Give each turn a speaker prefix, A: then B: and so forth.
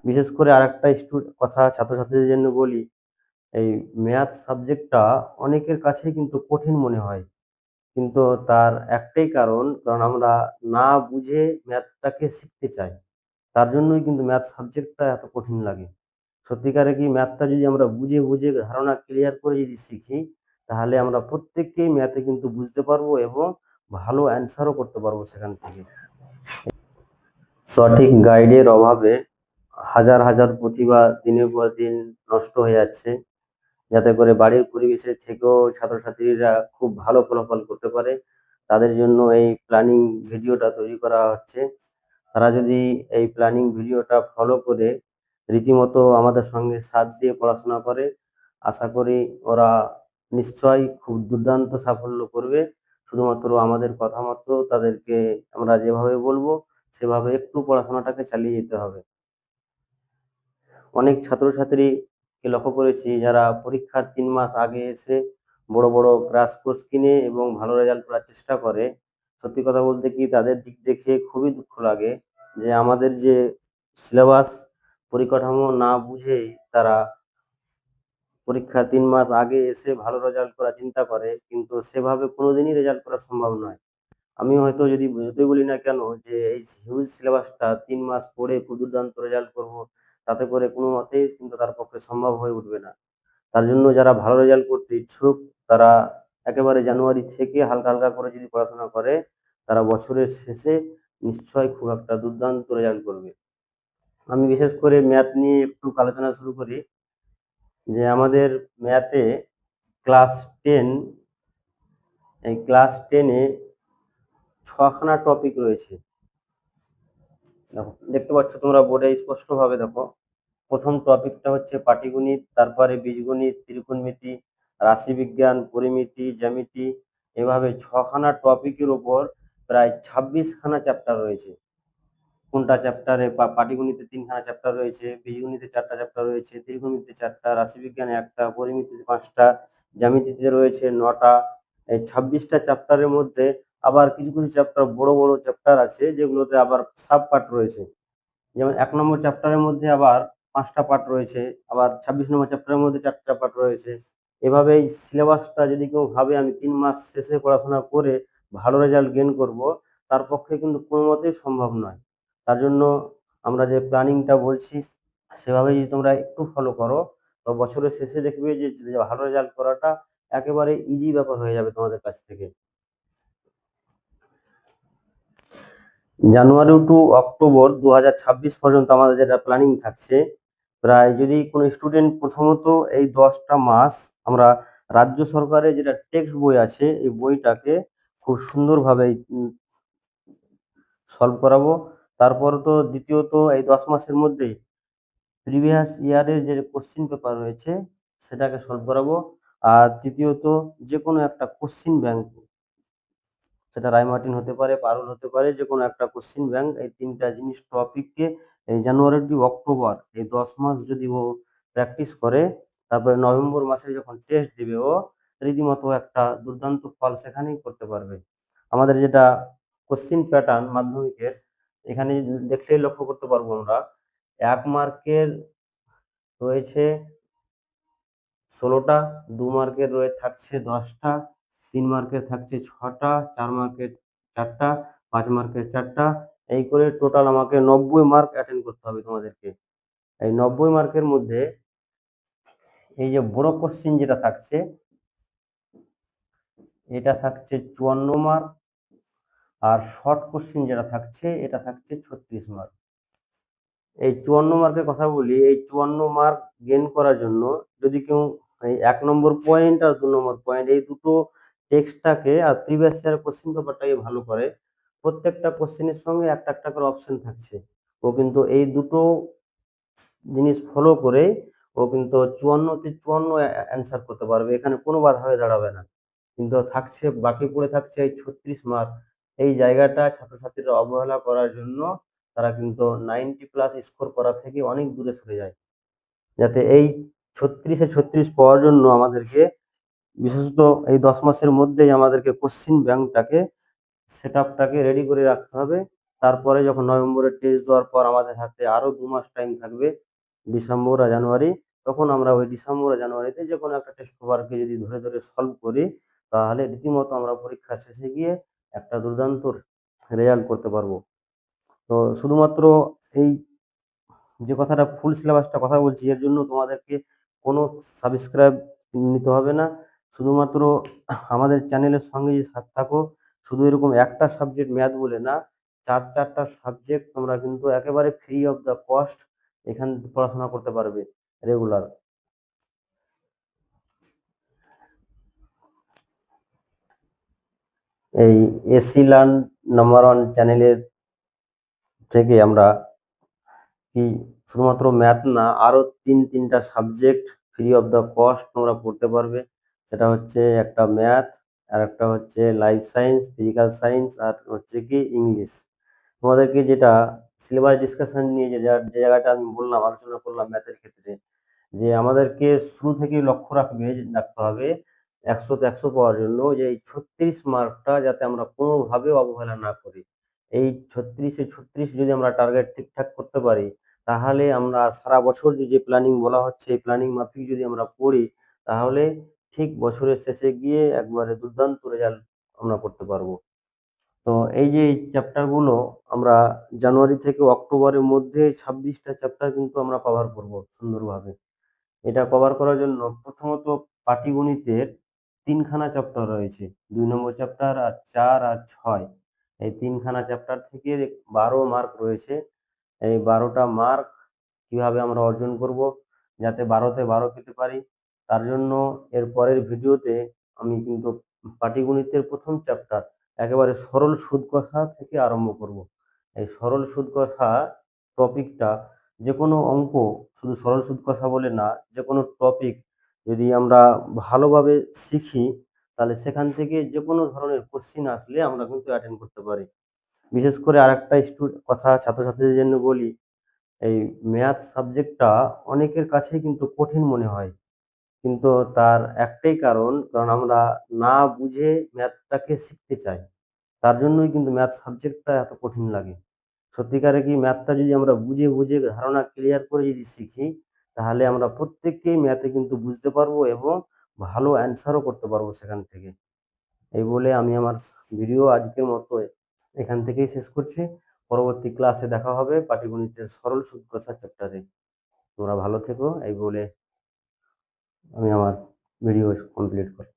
A: বিশেষ করে আরেকটা কথা ছাত্রছাত্রীদের জন্য বলি, এই ম্যাথ সাবজেক্টটা অনেকের কাছেই কিন্তু কঠিন মনে হয়। কিন্তু তার একটাই কারণ আমরা না বুঝে ম্যাথটাকে শিখতে চাই। তার জন্যই কিন্তু ম্যাথ সাবজেক্টটা এত কঠিন লাগে। সত্যিকারে কি ম্যাথটা যদি আমরা বুঝে ধারণা ক্লিয়ার করে যদি শিখি, তাহলে আমরা প্রত্যেককেই ম্যাথে কিন্তু বুঝতে পারবো এবং ভালো অ্যান্সারও করতে পারবো সেখান থেকে। সঠিক গাইডের অভাবে হাজার প্রতিভা দিনের পর দিন নষ্ট হয়ে যাচ্ছে। যাতে করে বাড়ির পরিবেশে থেকেও ছাত্রছাত্রীরা খুব ভালো ফলাফল করতে পারে। তাদের জন্য এই প্ল্যানিং ভিডিওটা তৈরি করা হচ্ছে। তারা যদি এই প্ল্যানিং ভিডিওটা ফলো করে রীতিমতো আমাদের সঙ্গে সাথ দিয়ে পড়াশোনা করে, আশা করি ওরা নিশ্চয়ই খুব দুর্দান্ত সাফল্য করবে। শুধুমাত্র আমাদের কথা মতো তাদেরকে আমরা যেভাবে বলবো সেভাবে একটু পড়াশোনাটাকে চালিয়ে যেতে হবে। অনেক ছাত্রছাত্রীকে লক্ষ্য করেছি যারা পরীক্ষার ৩ মাস আগে এসে বড় ক্র্যাশ কোর্স কিনে এবং ভালো রেজাল্ট করার চেষ্টা করে। সত্যি কথা বলতে কি তাদের দিক দেখে খুবই দুঃখ লাগে যে আমাদের যে সিলেবাস পরিকাঠামো না বুঝেই তারা পরীক্ষার ৩ মাস আগে এসে ভালো রেজাল্ট করার চিন্তা করে, কিন্তু সেভাবে কোনোদিনই রেজাল্ট করা সম্ভব নয়। আমি হয়তো যদি যতই বলি না কেন যে এই হিউজ সিলেবাসটা ৩ মাস পড়ে খুব দুর্দান্ত রেজাল্ট করব, তাতে করে কোনো মতেই কিন্তু তার পক্ষে সম্ভব হয়ে উঠবে না। তার জন্য যারা ভালো রেজাল্ট করতে ইচ্ছুক তারা একেবারে জানুয়ারি থেকে হালকা করে যদি পড়াশোনা করে, তারা বছরের শেষে নিশ্চয়ই খুব একটা দুর্দান্ত রেজাল্ট করবে। আমি বিশেষ করে ম্যাথ নিয়ে একটু আলোচনা শুরু করি যে আমাদের ম্যাথে ক্লাস 10 এই ক্লাস 10 এ ৬ খানা টপিক রয়েছে। দেখো, দেখতে পাচ্ছ তোমরা বোর্ডে স্পষ্টভাবে দেখো। প্রথম টপিকটা হচ্ছে পাটিগণিত, তারপরে বীজগণিত, ত্রিকোণমিতি, রাশিবিজ্ঞান, পরিমিতি, জ্যামিতি, এভাবে ৬ খানা টপিকের উপর প্রায় ২৬ খানা চ্যাপ্টার রয়েছে। কোনটা চ্যাপ্টারে পাটিগণিতে ৩ খানা চ্যাপ্টার রয়েছে, বীজগণিতে ৪ টা চ্যাপ্টার রয়েছে, ত্রিকোণমিতিতে ৪ টা, রাশিবিজ্ঞানে ১ টা, পরিমিতিতে ৫ টা, জ্যামিতিতে রয়েছে ৯ টা। এই ২৬ টা চ্যাপ্টারের মধ্যে আবার কিছু চ্যাপ্টার বড় চ্যাপ্টার আছে যেগুলোতে আবার সাব পার্ট রয়েছে। যেমন ১ নম্বর চ্যাপ্টারের মধ্যে আবার ৫ টা পার্ট রয়েছে, আবার ২৬ নম্বর চ্যাপ্টারের মধ্যে ৪ টা পার্ট রয়েছে। এভাবে এই সিলেবাসটা যদি কেউ ভাবে আমি ৩ মাস শেষে পড়াশোনা করে ভালো রেজাল্ট গেইন করব, তার পক্ষে কিন্তু কোনো মতেই সম্ভব নয়। তার জন্য আমরা যে প্ল্যানিংটা বলছি সেভাবে যদি তোমরা একটু ফলো করো, তো বছরের শেষে দেখবে যে ভালো রেজাল্ট করাটা একেবারে ইজি ব্যাপার হয়ে যাবে তোমাদের কাছ থেকে। জানুয়ারি টু অক্টোবর ২০২৬ পর্যন্ত আমাদের যেটা প্ল্যানিং থাকছে, প্রায় যদি কোনো স্টুডেন্ট প্রথমত এই ১০টা মাস আমরা রাজ্য সরকারের যেটা টেক্সট বই আছে এই বইটাকে খুব সুন্দরভাবে সলভ করাবো। তারপর তো দ্বিতীয়ত এই ১০ মাসের মধ্যেই প্রিভিয়াস ইয়ারের যে কোশ্চিন পেপার রয়েছে সেটাকে সলভ করাবো। আর তৃতীয়ত যেকোনো একটা কোশ্চিন ব্যাংক, সেটা রায়মার্টিন হতে পারে, পারুল হতে পারে, যেকোনো একটা কোশ্চিন ব্যাংক, এই ৩টা জিনিস টপিককে এই জানুয়ারি টু অক্টোবর এই ১০ মাস যদি ও প্র্যাকটিস করে, তারপরে নভেম্বর মাসে যখন টেস্ট দিবে ও রীতিমতো একটা দুর্দান্ত ফল সেখানেই করতে পারবে। আমাদের যেটা কোশ্চিন প্যাটার্ন মাধ্যমিকের, এখানে দেখলেই লক্ষ্য করতে পারবো আমরা ১ মার্কের রয়েছে ১৬টা, ২ মার্কের থাকছে ১০টা, ৩ মার্কের থাকছে ৬টা, ৪ মার্কের ৪টা, ৫ মার্কের ৪টা, এই করে টোটাল আমাকে ৯০ মার্ক অ্যাটেন্ড করতে হবে তোমাদেরকে। এই ৯০ মার্কের মধ্যে এই যে বড় কোশ্চিন যেটা থাকছে এটা থাকছে ৫৪ মার্ক, আর শর্ট কোশ্চিন যেটা থাকছে এটা থাকছে ৩৬ মার্ক। এই ৫৪ মার্কের কথা বলি, এই ৫৪ মার্ক গেইন করার জন্য যদি কেউ এই ১ নম্বর পয়েন্ট আর ২ নম্বর পয়েন্ট এই দুটো টেক্সটটাকে আর প্রিভিয়াস ইয়ার কোশ্চেন পেপারটাকে ভালো করে, প্রত্যেকটা কোশ্চেনের সঙ্গে একটা করে অপশন থাকছে। ও কিন্তু এই দুটো জিনিস ফলো করে ও কিন্তু ৫৪ তে ৫৪ অ্যান্সার করতে পারবে। এখানে কোনো বাধা হয়ে দাঁড়াবে না। কিন্তু থাকছে বাকি পড়ে থাকছে এই ৩৬ মার্ক। এই জায়গাটা ছাত্রছাত্রীরা অবহেলা করার জন্য তারা কিন্তু 90 প্লাস স্কোর করা থেকে অনেক দূরে সরে যায়। যাতে এই ৩৬ এ ৩৬ পাওয়ার জন্য আমাদেরকে বিশেষত এই ১০ মাসের মধ্যেই আমাদেরকে কোশ্চিন ব্যাংকটাকে সেটআপটাকে রেডি করে রাখতে হবে। তারপরে যখন নভেম্বরের টেস্ট দেওয়ার পর আমাদের হাতে আরো 2 মাস টাইম থাকবে, ডিসেম্বর আর জানুয়ারি। তখন আমরা ওই ডিসেম্বর আর জানুয়ারিতে যেকোনো একটা টেস্ট পেপারকে যদি ধরে, ধরে সলভ করি, তাহলে রীতিমতো আমরা পরীক্ষার শেষে গিয়ে একটা দুর্দান্ত রেজাল্ট করতে পারবো। তো শুধুমাত্র এই যে কথাটা ফুল সিলেবাসটা কথা বলছি, এর জন্য তোমাদেরকে কোনো সাবস্ক্রাইব নিতে হবে না। শুধুমাত্র আমাদের চ্যানেলের সঙ্গে যদি থাকো, শুধু এরকম একটা সাবজেক্ট ম্যাথ বলে না, 4টা সাবজেক্ট তোমরা কিন্তু একেবারে ফ্রি অফ দ্য কস্ট এখান পড়াশোনা করতে পারবে রেগুলার। এই এসি লার্ন নাম্বার 1 চ্যানেলের থেকে আমরা কি শুধুমাত্র ম্যাথ না, আরো 3টা subject free of the cost তোমরা পড়তে পারবে। সেটা হচ্ছে একটা ম্যাথ, আর একটা হচ্ছে লাইফ সায়েন্স, ফিজিক্যাল সায়েন্স, আর হচ্ছে কি ইংলিশ। তোমাদেরকে যেটা সিলেবাস ডিসকাশন নিয়ে যে জায়গাটা আমি বললাম, আলোচনা করলাম ম্যাথের ক্ষেত্রে, যে আমাদেরকে শুরু থেকেই লক্ষ্য রাখতে হবে 100-তে 100 পাওয়ার জন্য, যে এই 36 মার্কটা যাতে আমরা কোনোভাবেও অবহেলা না করি। এই 36-এ 36 যদি আমরা টার্গেট ঠিকঠাক করতে পারি, তাহলে আমরা সারা বছর যে প্ল্যানিং বলা হচ্ছে, এই প্ল্যানিং মাফিক যদি আমরা পড়ি, তাহলে ঠিক বছরের শেষে গিয়ে একবারে দুর্দান্ত রেজাল্ট আমরা করতে পারবো। তো এই যে এই চ্যাপ্টারগুলো আমরা জানুয়ারি থেকে অক্টোবরের মধ্যে 26টা চ্যাপ্টার কিন্তু আমরা কভার করব সুন্দরভাবে। এটা কভার করার জন্য প্রথমত পাটিগণিতের 3খানা চ্যাপ্টার রয়েছে। 2 নম্বর চ্যাপ্টার আর 4 আর 6। এই 3খানা চ্যাপ্টার থেকে 12 মার্ক রয়েছে। এই 12টা মার্ক কিভাবে আমরা অর্জন করব, যাতে 12তে 12 পেতে পারি, তার জন্য এর পরের ভিডিওতে আমি কিন্তু পাটিগণিতের প্রথম চ্যাপ্টার একেবারে সরল সুদ কষা থেকে আরম্ভ করব। এই সরল সুদ কষা টপিকটা, যে কোনো অঙ্ক, শুধু সরল সুদ কষা বলে না, যে কোনো টপিক যদি আমরা ভালোভাবে শিখি, তাহলে সেখান থেকে যে কোনো ধরনের কোশ্চিন আসলে আমরা কিন্তু অ্যাটেন্ড করতে পারি। বিশেষ করে আরেকটা কথা ছাত্রছাত্রীদের জন্য বলি, এই ম্যাথ সাবজেক্টটা অনেকের কাছেই কিন্তু কঠিন মনে হয়। কিন্তু তার একটাই কারণ আমরা না বুঝে ম্যাথটাকে শিখতে চাই। তার জন্যই কিন্তু ম্যাথ সাবজেক্টটা এত কঠিন লাগে। সত্যিকারে কি ম্যাথটা যদি আমরা বুঝে, বুঝে ধারণা ক্লিয়ার করে যদি শিখি, তাহলে আমরা প্রত্যেককেই ম্যাথে কিন্তু বুঝতে পারবো এবং ভালো অ্যান্সারও করতে পারবো সেখান থেকে। এই বলে আমি আমার ভিডিও আজকের মতো এখান থেকেই শেষ করছি। পরবর্তী ক্লাসে দেখা হবে পাটিগণিতের সরল সুদ কষা চ্যাপ্টারে। তোমরা ভালো থেকো, এই বলে আমি আমার ভিডিও কমপ্লিট করলাম।